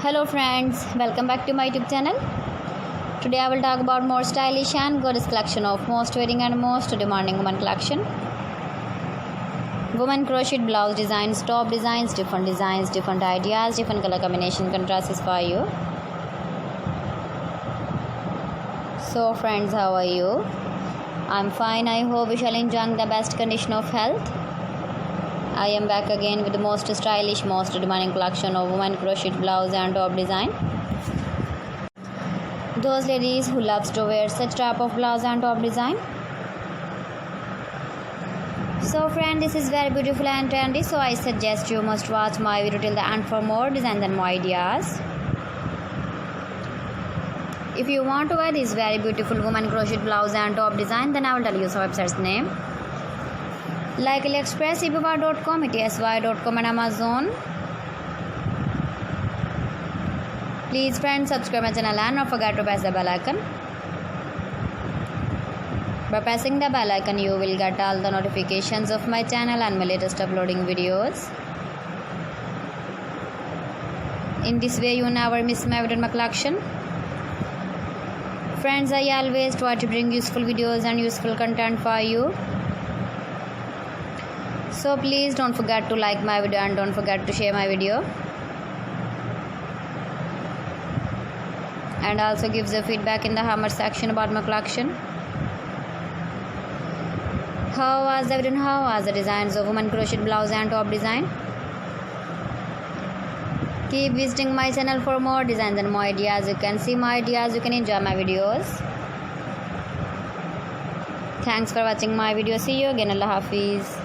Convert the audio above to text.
Hello friends, welcome back to my YouTube channel. Today I will talk about more stylish and gorgeous collection of most wearing and most demanding women collection. Women crocheted blouse designs, top designs, different ideas, different color combination contrasts for you. So friends, how are you? I'm fine. I hope you shall enjoy the best condition of health. I am back again with the most stylish, most demanding collection of women crocheted blouse and top design. Those ladies who loves to wear such type of blouse and top design. So friend, this is very beautiful and trendy, so I suggest you must watch my video till the end for more designs and more ideas. If you want to wear this very beautiful woman crocheted blouse and top design, then I will tell you some website's name. Like AliExpress, eBay.com, ETSY.com and Amazon. Please friends, subscribe my channel and don't forget to press the bell icon. By pressing the bell icon, you will get all the notifications of my channel and my latest uploading videos. In this way, you never miss my video in my collection. Friends, I always try to bring useful videos and useful content for you. So please don't forget to like my video and don't forget to share my video. And also give the feedback in the comment section about my collection. How was the video and how was the designs of women crocheted blouse and top design? Keep visiting my channel for more designs and more ideas. You can see my ideas, you can enjoy my videos. Thanks for watching my video. See you again. Allah Hafiz.